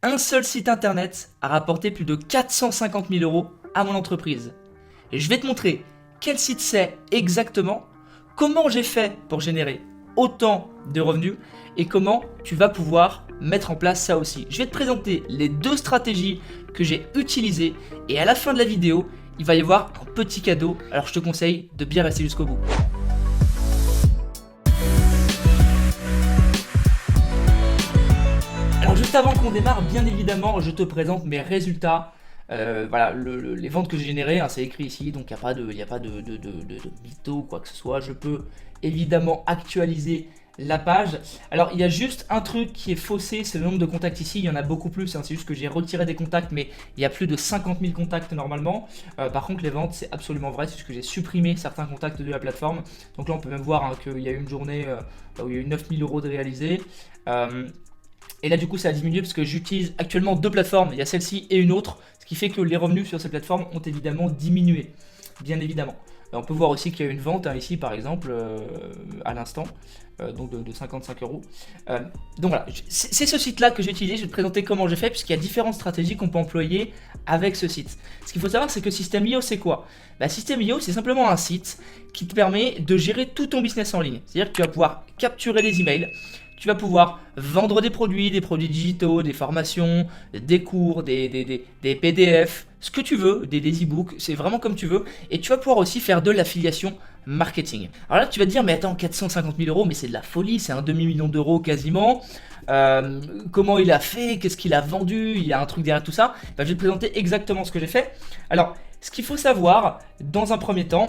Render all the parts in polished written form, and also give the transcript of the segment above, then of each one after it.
Un seul site internet a rapporté plus de 450 000 euros à mon entreprise. Et je vais te montrer quel site c'est exactement, comment j'ai fait pour générer autant de revenus et comment tu vas pouvoir mettre en place ça aussi. Je vais te présenter les deux stratégies que j'ai utilisées et à la fin de la vidéo, il va y avoir un petit cadeau. Alors je te conseille de bien rester jusqu'au bout. Alors juste avant qu'on démarre, bien évidemment, je te présente mes résultats. Voilà, les ventes que j'ai générées, hein, c'est écrit ici, donc il n'y a pas de mytho ou quoi que ce soit. Je peux évidemment actualiser la page. Alors il y a juste un truc qui est faussé, c'est le nombre de contacts ici. Il y en a beaucoup plus, hein, c'est juste que j'ai retiré des contacts, mais il y a plus de 50 000 contacts normalement. Par contre les ventes, c'est absolument vrai, c'est juste que j'ai supprimé certains contacts de la plateforme. Donc là on peut même voir, hein, qu'il y a eu une journée où il y a eu 9 000 euros de réalisés. Et là du coup ça a diminué parce que j'utilise actuellement deux plateformes, il y a celle-ci et une autre, ce qui fait que les revenus sur ces plateformes ont évidemment diminué, bien évidemment. On peut voir aussi qu'il y a une vente, hein, ici par exemple, à l'instant, donc de 55 euros. Donc voilà, c'est ce site-là que j'ai utilisé, je vais te présenter comment j'ai fait, puisqu'il y a différentes stratégies qu'on peut employer avec ce site. Ce qu'il faut savoir, c'est que System.io, c'est quoi? System.io, c'est simplement un site qui te permet de gérer tout ton business en ligne. C'est-à-dire que tu vas pouvoir capturer les emails, tu vas pouvoir vendre des produits digitaux, des formations, des cours, des PDF, ce que tu veux, des e-books, c'est vraiment comme tu veux. Et tu vas pouvoir aussi faire de l'affiliation marketing. Alors là, tu vas te dire, mais attends, 450 000 euros, mais c'est de la folie, c'est un demi-million d'euros quasiment. Comment il a fait? Qu'est-ce qu'il a vendu? Il y a un truc derrière tout ça. Je vais te présenter exactement ce que j'ai fait. Alors, ce qu'il faut savoir, dans un premier temps,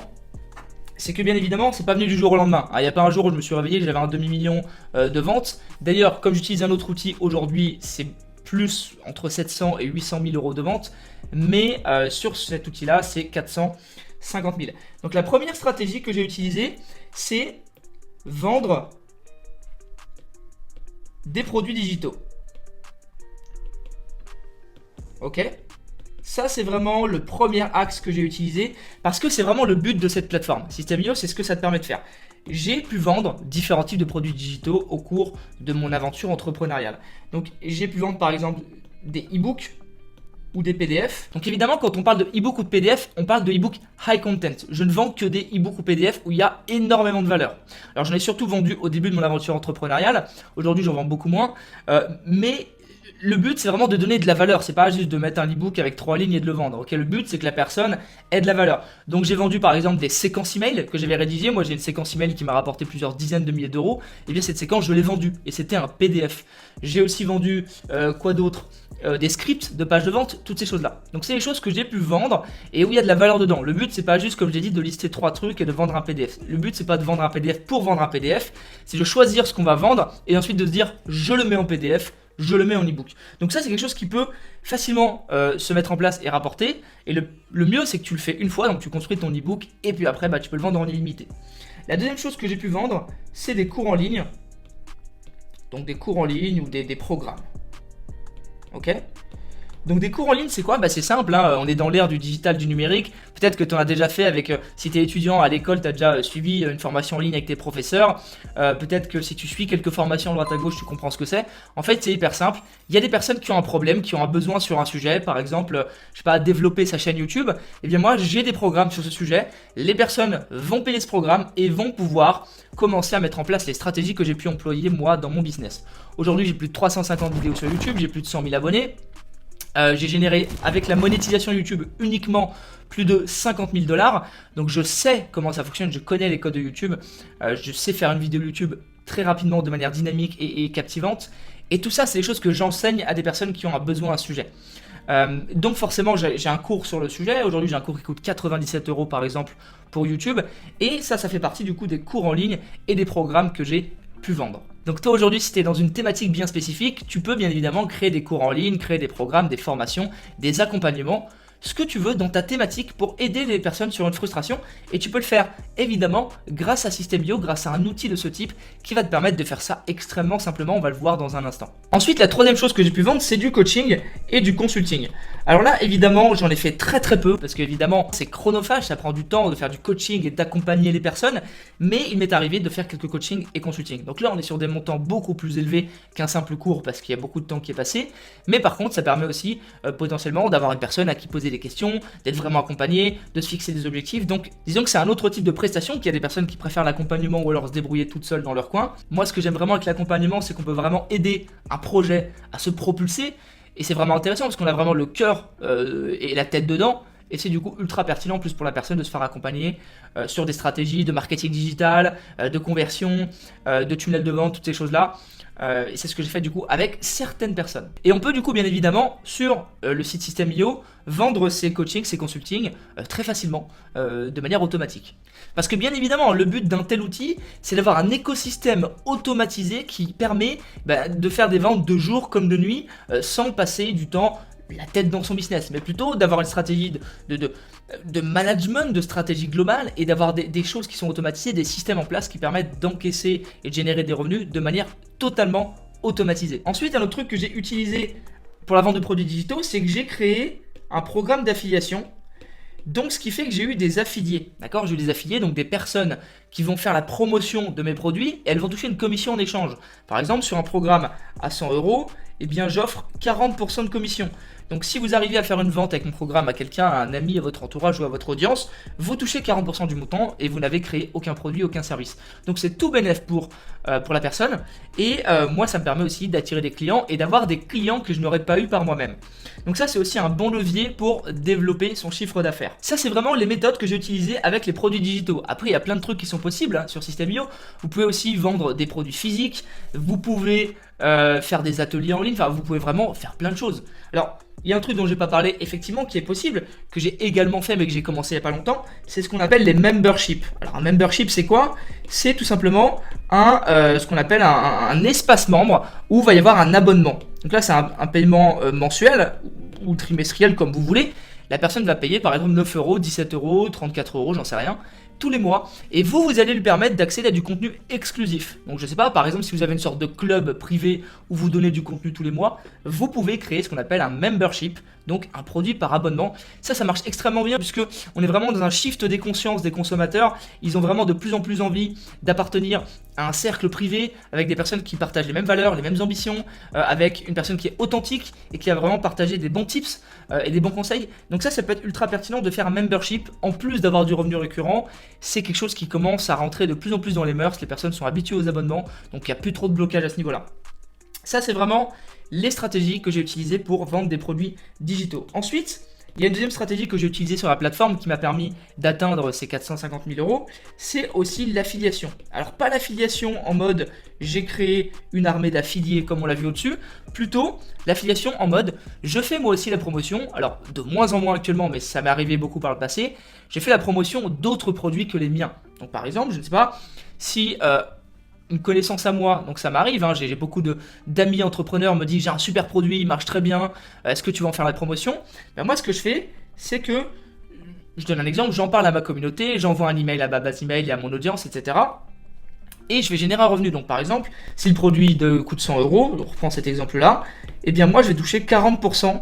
c'est que bien évidemment, c'est pas venu du jour au lendemain. Il n'y a pas un jour où je me suis réveillé, j'avais un demi-million de ventes. D'ailleurs, comme j'utilise un autre outil aujourd'hui, c'est plus entre 700 et 800 000 euros de ventes. Mais sur cet outil-là, c'est 450 000. Donc la première stratégie que j'ai utilisée, c'est vendre des produits digitaux. Ok ? Ça, c'est vraiment le premier axe que j'ai utilisé parce que c'est vraiment le but de cette plateforme. System.io, c'est ce que ça te permet de faire. J'ai pu vendre différents types de produits digitaux au cours de mon aventure entrepreneuriale. Donc, j'ai pu vendre par exemple des e-books ou des PDF. Donc évidemment, quand on parle de e-book ou de PDF, on parle de e-book high content. Je ne vends que des e-books ou PDF où il y a énormément de valeur. Alors j'en ai surtout vendu au début de mon aventure entrepreneuriale. Aujourd'hui, j'en vends beaucoup moins. Mais le but, c'est vraiment de donner de la valeur. C'est pas juste de mettre un e-book avec 3 lignes et de le vendre. Ok, le but, c'est que la personne ait de la valeur. Donc, j'ai vendu par exemple des séquences email que j'avais rédigées. Moi, j'ai une séquence email qui m'a rapporté plusieurs dizaines de milliers d'euros. Et bien, cette séquence, je l'ai vendue et c'était un PDF. J'ai aussi vendu quoi d'autre? Des scripts de pages de vente, toutes ces choses-là. Donc, c'est les choses que j'ai pu vendre et où il y a de la valeur dedans. Le but, c'est pas juste, comme je l'ai dit, de lister 3 trucs et de vendre un PDF. Le but, c'est pas de vendre un PDF pour vendre un PDF. C'est de choisir ce qu'on va vendre et ensuite de se dire, je le mets en PDF. Je le mets en e-book. Donc ça, c'est quelque chose qui peut facilement se mettre en place et rapporter. Et le mieux, c'est que tu le fais une fois, donc tu construis ton e-book et puis après, tu peux le vendre en illimité. La deuxième chose que j'ai pu vendre, c'est des cours en ligne. Donc des cours en ligne ou des programmes. Ok ? Donc des cours en ligne, c'est quoi? C'est simple, hein, on est dans l'ère du digital, du numérique. Peut-être que tu en as déjà fait avec, si tu es étudiant à l'école, tu as déjà suivi une formation en ligne avec tes professeurs. Peut-être que si tu suis quelques formations à droite à gauche, tu comprends ce que c'est. En fait, c'est hyper simple. Il y a des personnes qui ont un problème, qui ont un besoin sur un sujet. Par exemple, je sais pas, développer sa chaîne YouTube. Eh bien moi, j'ai des programmes sur ce sujet. Les personnes vont payer ce programme et vont pouvoir commencer à mettre en place les stratégies que j'ai pu employer moi dans mon business. Aujourd'hui, j'ai plus de 350 vidéos sur YouTube, j'ai plus de 100 000 abonnés. J'ai généré avec la monétisation YouTube uniquement plus de 50 000 $. Donc je sais comment ça fonctionne, je connais les codes de YouTube, je sais faire une vidéo YouTube très rapidement de manière dynamique et captivante. Et tout ça, c'est des choses que j'enseigne à des personnes qui ont un besoin, un sujet. Donc forcément, j'ai un cours sur le sujet. Aujourd'hui, j'ai un cours qui coûte 97 € par exemple pour YouTube. Et ça fait partie du coup des cours en ligne et des programmes que j'ai pu vendre. Donc toi aujourd'hui, si tu es dans une thématique bien spécifique, tu peux bien évidemment créer des cours en ligne, créer des programmes, des formations, des accompagnements, ce que tu veux dans ta thématique pour aider les personnes sur une frustration. Et tu peux le faire évidemment grâce à System.io, grâce à un outil de ce type qui va te permettre de faire ça extrêmement simplement. On va le voir dans un instant. Ensuite, la troisième chose que j'ai pu vendre, c'est du coaching. et du consulting. Alors là, évidemment, j'en ai fait très très peu parce qu'évidemment, c'est chronophage, ça prend du temps de faire du coaching et d'accompagner les personnes, mais il m'est arrivé de faire quelques coachings et consulting. Donc là, on est sur des montants beaucoup plus élevés qu'un simple cours parce qu'il y a beaucoup de temps qui est passé, mais par contre, ça permet aussi potentiellement d'avoir une personne à qui poser des questions, d'être vraiment accompagné, de se fixer des objectifs. Donc, disons que c'est un autre type de prestation, qu'il y a des personnes qui préfèrent l'accompagnement ou alors se débrouiller toutes seules dans leur coin. Moi, ce que j'aime vraiment avec l'accompagnement, c'est qu'on peut vraiment aider un projet à se propulser. Et c'est vraiment intéressant parce qu'on a vraiment le cœur et la tête dedans. Et c'est du coup ultra pertinent en plus pour la personne de se faire accompagner sur des stratégies de marketing digital, de conversion, de tunnel de vente, toutes ces choses-là. Et c'est ce que j'ai fait du coup avec certaines personnes. Et on peut du coup bien évidemment sur le site System.io vendre ses coachings, ses consultings très facilement, de manière automatique. Parce que bien évidemment le but d'un tel outil c'est d'avoir un écosystème automatisé qui permet de faire des ventes de jour comme de nuit sans passer du temps la tête dans son business, mais plutôt d'avoir une stratégie de management, de stratégie globale et d'avoir des choses qui sont automatisées, des systèmes en place qui permettent d'encaisser et de générer des revenus de manière totalement automatisée. Ensuite, un autre truc que j'ai utilisé pour la vente de produits digitaux, c'est que j'ai créé un programme d'affiliation. Donc, ce qui fait que j'ai eu des affiliés, d'accord? J'ai eu des affiliés, donc des personnes qui vont faire la promotion de mes produits et elles vont toucher une commission en échange. Par exemple, sur un programme à 100 €, eh bien, j'offre 40% de commission. Donc, si vous arrivez à faire une vente avec mon programme à quelqu'un, à un ami, à votre entourage ou à votre audience, vous touchez 40% du montant et vous n'avez créé aucun produit, aucun service. Donc, c'est tout bénéf pour la personne. Et moi, ça me permet aussi d'attirer des clients et d'avoir des clients que je n'aurais pas eu par moi-même. Donc ça, c'est aussi un bon levier pour développer son chiffre d'affaires. Ça, c'est vraiment les méthodes que j'ai utilisées avec les produits digitaux. Après, il y a plein de trucs qui sont possibles sur System.io. Vous pouvez aussi vendre des produits physiques. Vous pouvez faire des ateliers en ligne. Enfin, vous pouvez vraiment faire plein de choses. Alors, il y a un truc dont je n'ai pas parlé, effectivement, qui est possible, que j'ai également fait, mais que j'ai commencé il n'y a pas longtemps, c'est ce qu'on appelle les memberships. Alors, un membership, c'est quoi? C'est tout simplement ce qu'on appelle un espace membre où il va y avoir un abonnement. Donc là, c'est un paiement mensuel ou trimestriel, comme vous voulez. La personne va payer, par exemple, 9 €, 17 €, 34 €, j'en sais rien, tous les mois. Et vous allez lui permettre d'accéder à du contenu exclusif. Donc, je sais pas, par exemple, si vous avez une sorte de club privé où vous donnez du contenu tous les mois, vous pouvez créer ce qu'on appelle un membership, donc un produit par abonnement. Ça marche extrêmement bien puisque on est vraiment dans un shift des consciences des consommateurs. Ils ont vraiment de plus en plus envie d'appartenir à un cercle privé avec des personnes qui partagent les mêmes valeurs, les mêmes ambitions, avec une personne qui est authentique et qui a vraiment partagé des bons tips et des bons conseils. Donc ça peut être ultra pertinent de faire un membership en plus d'avoir du revenu récurrent. C'est quelque chose qui commence à rentrer de plus en plus dans les mœurs. Les personnes sont habituées aux abonnements, donc il n'y a plus trop de blocage à ce niveau-là. Ça, c'est vraiment les stratégies que j'ai utilisées pour vendre des produits digitaux. Ensuite, il y a une deuxième stratégie que j'ai utilisée sur la plateforme qui m'a permis d'atteindre ces 450 000 €, c'est aussi l'affiliation. Alors pas l'affiliation en mode j'ai créé une armée d'affiliés comme on l'a vu au-dessus, plutôt l'affiliation en mode je fais moi aussi la promotion, alors de moins en moins actuellement mais ça m'est arrivé beaucoup par le passé, j'ai fait la promotion d'autres produits que les miens. Donc par exemple, je ne sais pas, si une connaissance à moi, donc ça m'arrive, hein, j'ai beaucoup d'amis entrepreneurs me disent j'ai un super produit, il marche très bien, est-ce que tu vas en faire la promotion? Ben moi ce que je fais, c'est que, je donne un exemple, j'en parle à ma communauté, j'envoie un email à ma base email et à mon audience, etc. Et je vais générer un revenu. Donc par exemple, si le produit coûte 100 €, je reprends cet exemple-là, eh bien moi je vais toucher 40%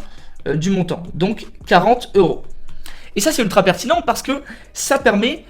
du montant, donc 40 €. Et ça c'est ultra pertinent parce que ça permet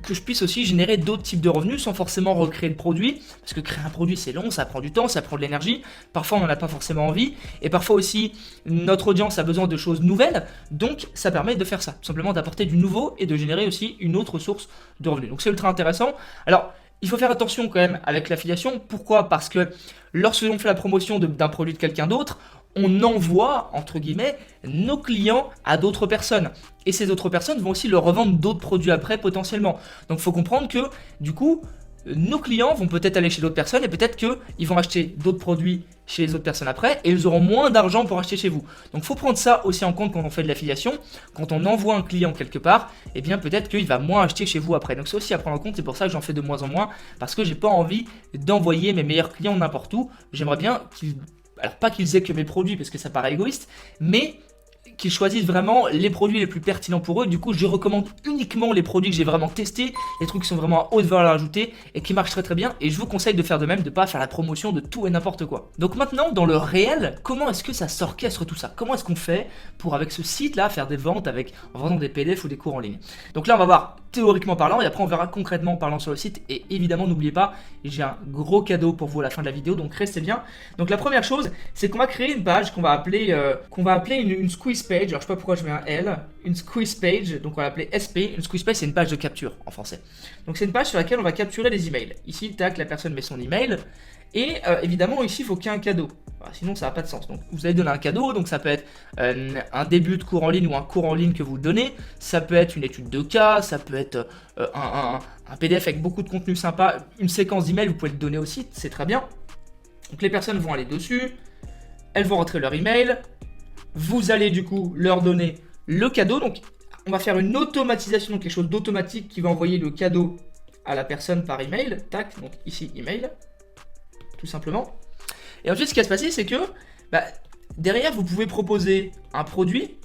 que je puisse aussi générer d'autres types de revenus sans forcément recréer le produit, parce que créer un produit c'est long, ça prend du temps, ça prend de l'énergie, parfois on n'en a pas forcément envie, et parfois aussi notre audience a besoin de choses nouvelles, donc ça permet de faire ça, tout simplement d'apporter du nouveau et de générer aussi une autre source de revenus. Donc c'est ultra intéressant. Alors il faut faire attention quand même avec l'affiliation. Pourquoi? Parce que lorsque l'on fait la promotion d'un produit de quelqu'un d'autre, on envoie, entre guillemets, nos clients à d'autres personnes. Et ces autres personnes vont aussi leur revendre d'autres produits après potentiellement. Donc il faut comprendre que du coup, nos clients vont peut-être aller chez d'autres personnes et peut-être qu'ils vont acheter d'autres produits chez les autres personnes après et ils auront moins d'argent pour acheter chez vous. Donc il faut prendre ça aussi en compte quand on fait de l'affiliation. Quand on envoie un client quelque part, eh bien peut-être qu'il va moins acheter chez vous après. Donc c'est aussi à prendre en compte, c'est pour ça que j'en fais de moins en moins parce que j'ai pas envie d'envoyer mes meilleurs clients n'importe où. J'aimerais bien qu'ils... Alors pas qu'ils aient que mes produits parce que ça paraît égoïste, mais qu'ils choisissent vraiment les produits les plus pertinents pour eux. Du coup, je recommande uniquement les produits que j'ai vraiment testés, les trucs qui sont vraiment à haute valeur ajoutée et qui marchent très très bien. Et je vous conseille de faire de même, de pas faire la promotion de tout et n'importe quoi. Donc maintenant, dans le réel, comment est-ce que ça s'orchestre tout ça? Comment est-ce qu'on fait pour, avec ce site-là, faire des ventes en vendant des PDF ou des cours en ligne? Donc là, on va voir théoriquement parlant et après on verra concrètement en parlant sur le site. Et évidemment, n'oubliez pas, j'ai un gros cadeau pour vous à la fin de la vidéo, donc restez bien. Donc la première chose, c'est qu'on va créer une page qu'on va appeler une squeeze page. Alors je sais pas pourquoi je mets un L, une squeeze page, donc on va l'appeler SP. Une squeeze page, c'est une page de capture en français. Donc c'est une page sur laquelle on va capturer les emails. Ici, tac, la personne met son email. Et évidemment, ici, il faut qu'il y ait un cadeau. Sinon, ça n'a pas de sens. Donc, vous allez donner un cadeau. Donc, ça peut être un début de cours en ligne ou un cours en ligne que vous donnez. Ça peut être une étude de cas. Ça peut être un PDF avec beaucoup de contenu sympa. Une séquence d'emails, vous pouvez le donner aussi. C'est très bien. Donc, les personnes vont aller dessus. Elles vont rentrer leur email. Vous allez du coup leur donner le cadeau. Donc, on va faire une automatisation, donc quelque chose d'automatique qui va envoyer le cadeau à la personne par email. Tac, donc ici, email. Tout simplement. Et ensuite, ce qui va se passer, c'est que derrière, vous pouvez proposer un produit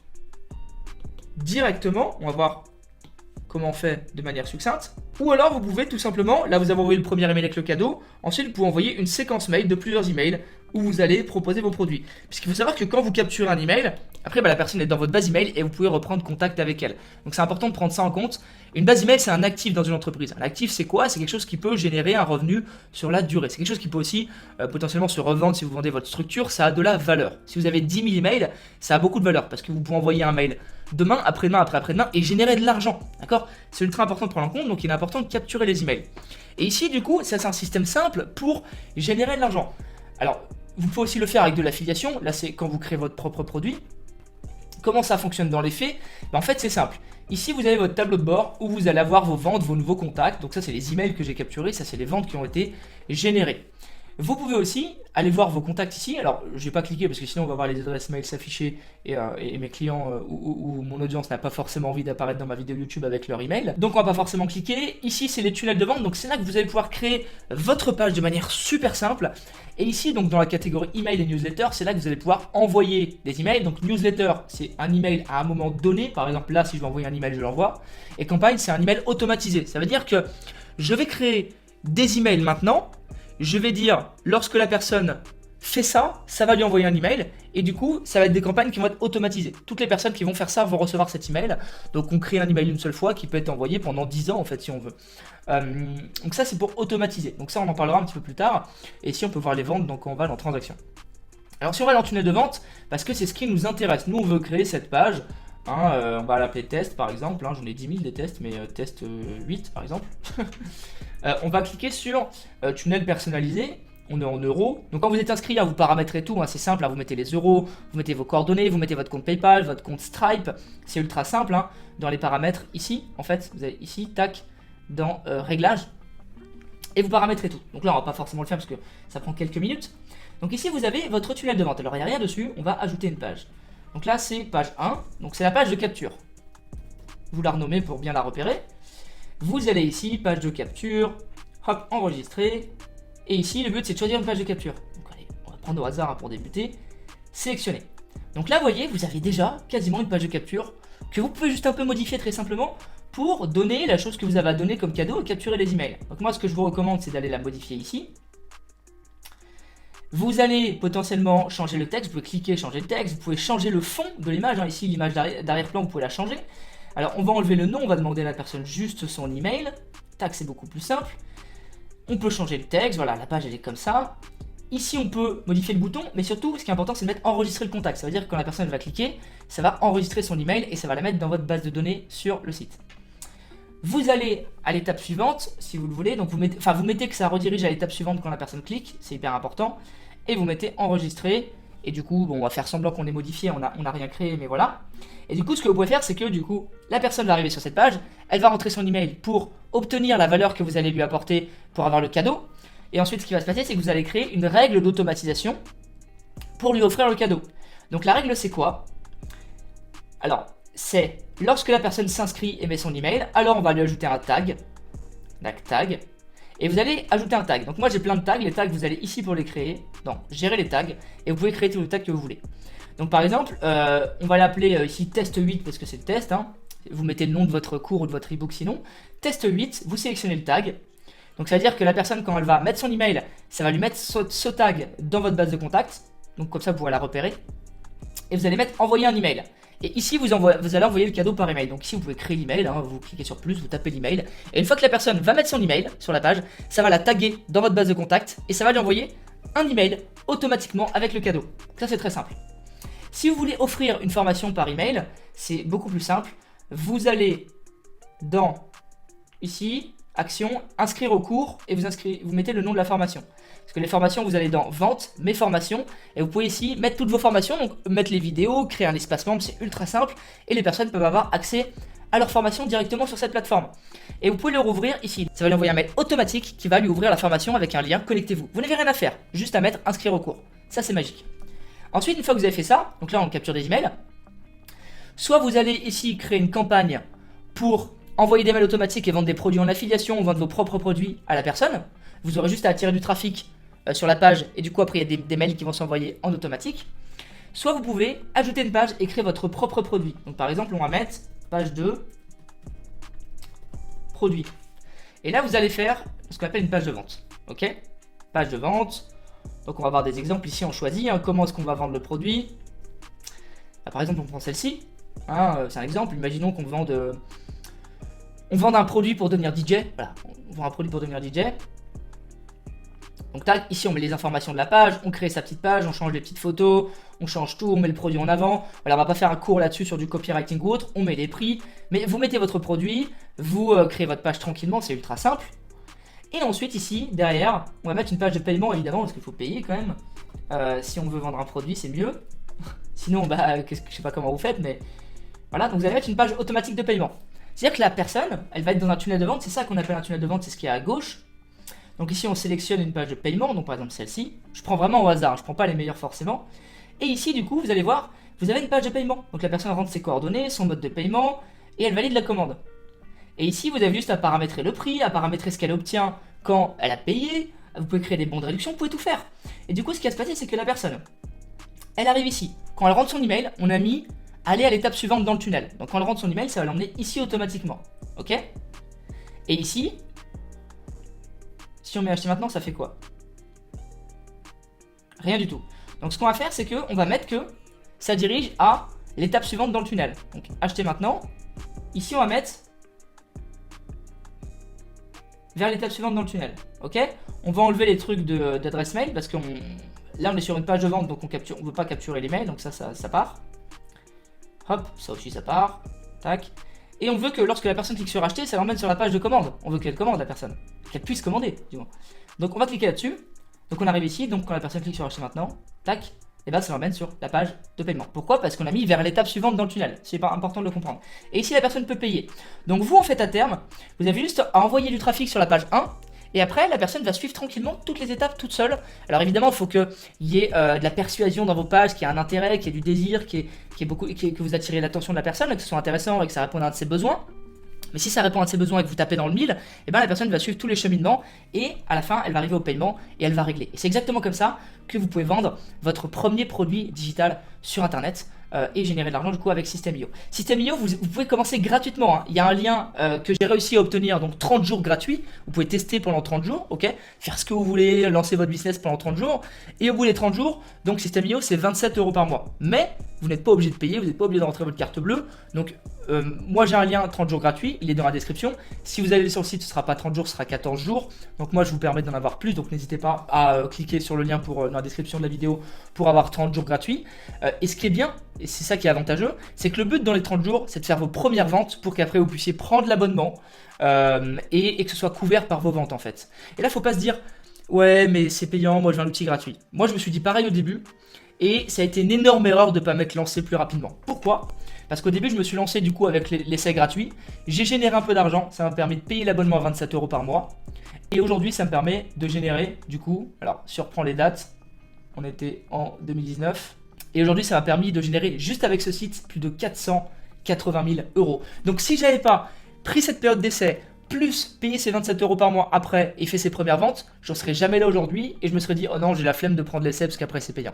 directement. On va voir comment on fait de manière succincte. Ou alors, vous pouvez tout simplement, là, vous avez envoyé le premier email avec le cadeau. Ensuite, vous pouvez envoyer une séquence mail de plusieurs emails où vous allez proposer vos produits. Puisqu'il faut savoir que quand vous capturez un email, après, la personne est dans votre base email et vous pouvez reprendre contact avec elle. Donc, c'est important de prendre ça en compte. Une base email, c'est un actif dans une entreprise. Un actif, c'est quoi? C'est quelque chose qui peut générer un revenu sur la durée. C'est quelque chose qui peut aussi potentiellement se revendre si vous vendez votre structure. Ça a de la valeur. Si vous avez 10 000 emails, ça a beaucoup de valeur parce que vous pouvez envoyer un mail demain, après-demain, après-après-demain et générer de l'argent. D'accord? C'est ultra important de prendre en compte. Donc, il est important de capturer les emails. Et ici, du coup, ça, c'est un système simple pour générer de l'argent. Alors, vous pouvez aussi le faire avec de l'affiliation. Là, c'est quand vous créez votre propre produit. Comment ça fonctionne dans les faits? En fait, c'est simple. Ici, vous avez votre tableau de bord où vous allez avoir vos ventes, vos nouveaux contacts. Donc ça, c'est les emails que j'ai capturés. Ça, c'est les ventes qui ont été générées. Vous pouvez aussi aller voir vos contacts ici. Alors, je vais pas cliquer parce que sinon, on va voir les adresses mail s'afficher et mes clients ou mon audience n'a pas forcément envie d'apparaître dans ma vidéo YouTube avec leur email. Donc, on va pas forcément cliquer. Ici, c'est les tunnels de vente. Donc, c'est là que vous allez pouvoir créer votre page de manière super simple. Et ici, donc, dans la catégorie email et newsletter, c'est là que vous allez pouvoir envoyer des emails. Donc, newsletter, c'est un email à un moment donné. Par exemple, là, si je veux envoyer un email, je l'envoie. Et campagne, c'est un email automatisé. Ça veut dire que je vais créer des emails maintenant. Je vais dire, lorsque la personne fait ça, ça va lui envoyer un email. Et du coup, ça va être des campagnes qui vont être automatisées. Toutes les personnes qui vont faire ça vont recevoir cet email. Donc, on crée un email une seule fois qui peut être envoyé pendant 10 ans, en fait, si on veut. Donc ça, c'est pour automatiser. Donc ça, on en parlera un petit peu plus tard. Et ici, on peut voir les ventes, donc on va dans transaction. Alors, si on va dans tunnel de vente, parce que c'est ce qui nous intéresse. Nous, on veut créer cette page. On va l'appeler test, par exemple. J'en ai 10 000 des tests, mais test 8, par exemple. On va cliquer sur tunnel personnalisé. On est en euros. Donc quand vous êtes inscrit, vous paramétrez tout. C'est simple. Vous mettez les euros, vous mettez vos coordonnées, vous mettez votre compte PayPal, votre compte Stripe. C'est ultra simple. Dans les paramètres ici, en fait, vous avez ici, tac, dans réglages. Et vous paramétrez tout. Donc là, on va pas forcément le faire parce que ça prend quelques minutes. Donc ici, vous avez votre tunnel de vente. Alors il n'y a rien dessus. On va ajouter une page. Donc là, c'est page 1. Donc c'est la page de capture. Vous la renommez pour bien la repérer. Vous allez ici, page de capture, hop, enregistrer. Et ici, le but, c'est de choisir une page de capture. Donc allez, on va prendre au hasard pour débuter. Sélectionner. Donc là, vous voyez, vous avez déjà quasiment une page de capture que vous pouvez juste un peu modifier très simplement pour donner la chose que vous avez à donner comme cadeau et capturer les emails. Donc moi, ce que je vous recommande, c'est d'aller la modifier ici. Vous allez potentiellement changer le texte, vous pouvez cliquer, changer le texte, vous pouvez changer le fond de l'image. Ici, l'image d'arrière-plan, vous pouvez la changer. Alors, on va enlever le nom, on va demander à la personne juste son email. Tac, c'est beaucoup plus simple. On peut changer le texte, voilà, la page elle est comme ça. Ici, on peut modifier le bouton, mais surtout, ce qui est important, c'est de mettre enregistrer le contact. Ça veut dire que quand la personne va cliquer, ça va enregistrer son email et ça va la mettre dans votre base de données sur le site. Vous allez à l'étape suivante, si vous le voulez. Donc, vous mettez que ça redirige à l'étape suivante quand la personne clique, c'est hyper important. Et vous mettez enregistrer. Et du coup, on va faire semblant qu'on est modifié, on n'a rien créé, mais voilà. Et du coup, ce que vous pouvez faire, c'est que du coup, la personne va arriver sur cette page, elle va rentrer son email pour obtenir la valeur que vous allez lui apporter pour avoir le cadeau. Et ensuite, ce qui va se passer, c'est que vous allez créer une règle d'automatisation pour lui offrir le cadeau. Donc la règle, c'est quoi? Alors, c'est lorsque la personne s'inscrit et met son email, alors on va lui ajouter un tag. Tag. Et vous allez ajouter un tag. Donc moi j'ai plein de tags. Les tags, vous allez ici pour les créer. Donc gérer les tags. Et vous pouvez créer tous les tags que vous voulez. Donc par exemple, on va l'appeler ici test 8 parce que c'est le test, hein. Vous mettez le nom de votre cours ou de votre ebook sinon. Test 8, vous sélectionnez le tag. Donc ça veut dire que la personne, quand elle va mettre son email, ça va lui mettre ce tag dans votre base de contact. Donc comme ça, vous pourrez la repérer. Et vous allez mettre envoyer un email. Et ici, vous allez envoyer le cadeau par email. Donc ici, vous pouvez créer l'email, hein, vous cliquez sur plus, vous tapez l'email. Et une fois que la personne va mettre son email sur la page, ça va la taguer dans votre base de contact et ça va lui envoyer un email automatiquement avec le cadeau. Ça, c'est très simple. Si vous voulez offrir une formation par email, c'est beaucoup plus simple. Vous allez dans, ici, action, inscrire au cours et vous mettez le nom de la formation. Parce que les formations, vous allez dans vente, mes formations, et vous pouvez ici mettre toutes vos formations, donc mettre les vidéos, créer un espace membre, c'est ultra simple, et les personnes peuvent avoir accès à leur formation directement sur cette plateforme. Et vous pouvez le rouvrir ici. Ça va lui envoyer un mail automatique qui va lui ouvrir la formation avec un lien, connectez-vous. Vous n'avez rien à faire, juste à mettre inscrire au cours. Ça, c'est magique. Ensuite, une fois que vous avez fait ça, donc là on capture des emails, soit vous allez ici créer une campagne pour envoyer des mails automatiques et vendre des produits en affiliation ou vendre vos propres produits à la personne. Vous aurez juste à attirer du trafic sur la page et du coup après il y a des mails qui vont s'envoyer en automatique. Soit vous pouvez ajouter une page et créer votre propre produit. Donc par exemple on va mettre page 2 produit. Et là vous allez faire ce qu'on appelle une page de vente. Ok, page de vente. Donc on va voir des exemples ici, on choisit comment est-ce qu'on va vendre le produit. Là, par exemple on prend celle-ci, c'est un exemple, imaginons qu'on vende un produit pour devenir DJ. Voilà, on vend un produit pour devenir DJ. Donc tac, ici on met les informations de la page, on crée sa petite page, on change les petites photos, on change tout, on met le produit en avant. Voilà, on va pas faire un cours là-dessus sur du copywriting ou autre, on met les prix, mais vous mettez votre produit, vous créez votre page tranquillement, c'est ultra simple. Et ensuite ici, derrière, on va mettre une page de paiement évidemment, parce qu'il faut payer quand même. Si on veut vendre un produit, c'est mieux. Sinon, je sais pas comment vous faites, mais voilà, donc vous allez mettre une page automatique de paiement. C'est-à-dire que la personne, elle va être dans un tunnel de vente, c'est ça qu'on appelle un tunnel de vente, c'est ce qui est à gauche. Donc ici on sélectionne une page de paiement, donc par exemple celle-ci, je prends vraiment au hasard, je prends pas les meilleures forcément. Et ici du coup vous allez voir, vous avez une page de paiement, donc la personne rentre ses coordonnées, son mode de paiement, et elle valide la commande. Et ici vous avez juste à paramétrer le prix, à paramétrer ce qu'elle obtient quand elle a payé, vous pouvez créer des bons de réduction, vous pouvez tout faire. Et du coup ce qui va se passer c'est que la personne, elle arrive ici, quand elle rentre son email, on a mis aller à l'étape suivante dans le tunnel. Donc quand elle rentre son email, ça va l'emmener ici automatiquement, ok. Et ici, si on met acheter maintenant, ça fait quoi? Rien du tout. Donc ce qu'on va faire, c'est qu'on va mettre que ça dirige à l'étape suivante dans le tunnel. Donc acheter maintenant. Ici, on va mettre vers l'étape suivante dans le tunnel. Ok? On va enlever les trucs d'adresse mail parce que là, on est sur une page de vente, donc on ne veut pas capturer les mails, donc ça part. Hop, ça aussi, ça part. Tac. Et on veut que lorsque la personne clique sur acheter, ça l'emmène sur la page de commande. On veut qu'elle commande la personne, qu'elle puisse commander, du moins. Donc on va cliquer là-dessus. Donc on arrive ici, donc quand la personne clique sur acheter maintenant, tac, et bien ça l'emmène sur la page de paiement. Pourquoi? Parce qu'on a mis vers l'étape suivante dans le tunnel. C'est pas important de le comprendre. Et ici la personne peut payer. Donc vous en fait à terme, vous avez juste à envoyer du trafic sur la page 1. Et après, la personne va suivre tranquillement toutes les étapes toute seule. Alors évidemment, il faut qu'il y ait de la persuasion dans vos pages, qu'il y ait un intérêt, qu'il y ait du désir, que vous attirez l'attention de la personne, que ce soit intéressant et que ça réponde à un de ses besoins. Mais si ça répond à ses besoins et que vous tapez dans le mille, et ben la personne va suivre tous les cheminements et à la fin, elle va arriver au paiement et elle va régler. Et c'est exactement comme ça que vous pouvez vendre votre premier produit digital sur Internet. Et générer de l'argent du coup avec System.io. System.io, vous pouvez commencer gratuitement. Hein. Il y a un lien que j'ai réussi à obtenir, donc 30 jours gratuits. Vous pouvez tester pendant 30 jours, ok, faire ce que vous voulez, lancer votre business pendant 30 jours. Et au bout des 30 jours, donc System.io, c'est 27 € par mois. Mais vous n'êtes pas obligé de payer, vous n'êtes pas obligé de rentrer votre carte bleue. Donc moi j'ai un lien 30 jours gratuit, il est dans la description. Si vous allez sur le site, ce ne sera pas 30 jours, ce sera 14 jours. Donc moi je vous permets d'en avoir plus, donc n'hésitez pas à cliquer sur le lien dans la description de la vidéo pour avoir 30 jours gratuits. Et ce qui est bien, et c'est ça qui est avantageux, c'est que le but dans les 30 jours, c'est de faire vos premières ventes pour qu'après vous puissiez prendre l'abonnement et que ce soit couvert par vos ventes en fait. Et là, faut pas se dire, ouais, mais c'est payant, moi je veux un outil gratuit. Moi, je me suis dit pareil au début et ça a été une énorme erreur de ne pas m'être lancé plus rapidement. Pourquoi? Parce qu'au début, je me suis lancé du coup avec l'essai gratuit. J'ai généré un peu d'argent, ça m'a permis de payer l'abonnement à 27 € par mois. Et aujourd'hui, ça me permet de générer du coup, alors si on reprend les dates, on était en 2019. Et aujourd'hui, ça m'a permis de générer, juste avec ce site, plus de 480 000 €. Donc si j'avais pas pris cette période d'essai, plus payé ces 27 € par mois après et fait ses premières ventes, j'en serais jamais là aujourd'hui et je me serais dit, oh non, j'ai la flemme de prendre l'essai parce qu'après c'est payant.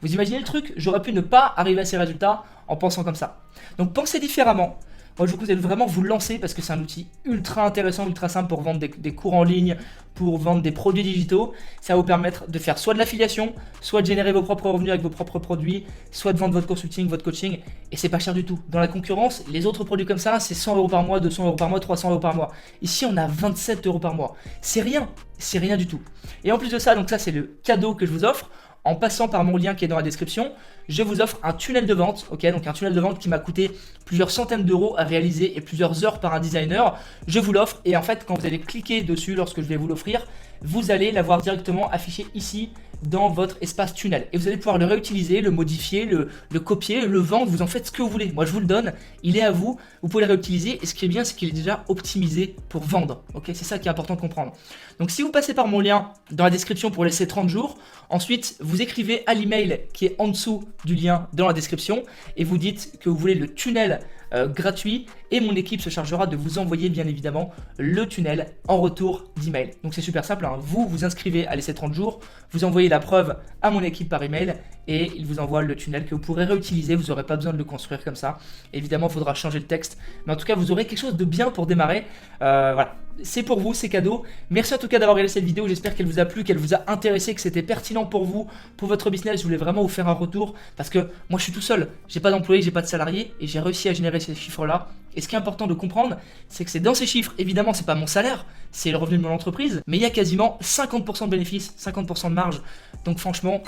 Vous imaginez le truc? J'aurais pu ne pas arriver à ces résultats en pensant comme ça. Donc pensez différemment. Moi, je vous conseille de vraiment vous lancer parce que c'est un outil ultra intéressant, ultra simple pour vendre des cours en ligne, pour vendre des produits digitaux. Ça va vous permettre de faire soit de l'affiliation, soit de générer vos propres revenus avec vos propres produits, soit de vendre votre consulting, votre coaching. Et c'est pas cher du tout. Dans la concurrence, les autres produits comme ça, c'est 100 € par mois, 200 € par mois, 300 € par mois. Ici, on a 27 € par mois. C'est rien du tout. Et en plus de ça, donc ça, c'est le cadeau que je vous offre. En passant par mon lien qui est dans la description, je vous offre un tunnel de vente, ok, donc un tunnel de vente qui m'a coûté plusieurs centaines d'euros à réaliser et plusieurs heures par un designer. Je vous l'offre et en fait, quand vous allez cliquer dessus lorsque je vais vous l'offrir, vous allez l'avoir directement affiché ici dans votre espace tunnel. Et vous allez pouvoir le réutiliser, le modifier, le copier, le vendre, vous en faites ce que vous voulez. Moi, je vous le donne, il est à vous, vous pouvez le réutiliser. Et ce qui est bien, c'est qu'il est déjà optimisé pour vendre. Ok, c'est ça qui est important de comprendre. Donc, si vous passez par mon lien dans la description pour laisser 30 jours, ensuite, vous écrivez à l'email qui est en dessous du lien dans la description et vous dites que vous voulez le tunnel gratuit et mon équipe se chargera de vous envoyer bien évidemment le tunnel en retour d'email. Donc c'est super simple, hein. Vous vous inscrivez à l'essai 30 jours, vous envoyez la preuve à mon équipe par email et il vous envoie le tunnel que vous pourrez réutiliser, vous n'aurez pas besoin de le construire comme ça. Évidemment, il faudra changer le texte, mais en tout cas, vous aurez quelque chose de bien pour démarrer. Voilà. C'est pour vous, c'est cadeau. Merci en tout cas d'avoir regardé cette vidéo. J'espère qu'elle vous a plu, qu'elle vous a intéressé, que c'était pertinent pour vous, pour votre business. Je voulais vraiment vous faire un retour parce que moi je suis tout seul. J'ai pas d'employé, j'ai pas de salarié et j'ai réussi à générer ces chiffres-là. Et ce qui est important de comprendre, c'est que c'est dans ces chiffres, évidemment, c'est pas mon salaire, c'est le revenu de mon entreprise, mais il y a quasiment 50% de bénéfices, 50% de marge. Donc franchement,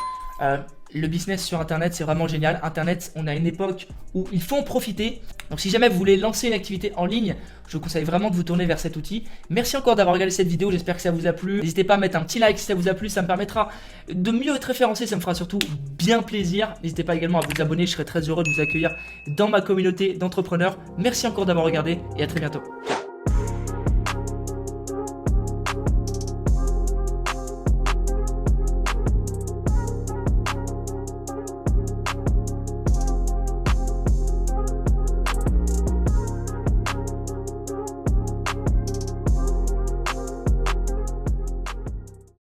le business sur Internet, c'est vraiment génial. Internet, on a une époque où il faut en profiter. Donc si jamais vous voulez lancer une activité en ligne, je vous conseille vraiment de vous tourner vers cet outil. Merci encore d'avoir regardé cette vidéo, j'espère que ça vous a plu. N'hésitez pas à mettre un petit like si ça vous a plu, ça me permettra de mieux être référencé, ça me fera surtout bien plaisir. N'hésitez pas également à vous abonner, je serai très heureux de vous accueillir dans ma communauté d'entrepreneurs. Merci encore d'avoir regardé et à très bientôt. Ciao.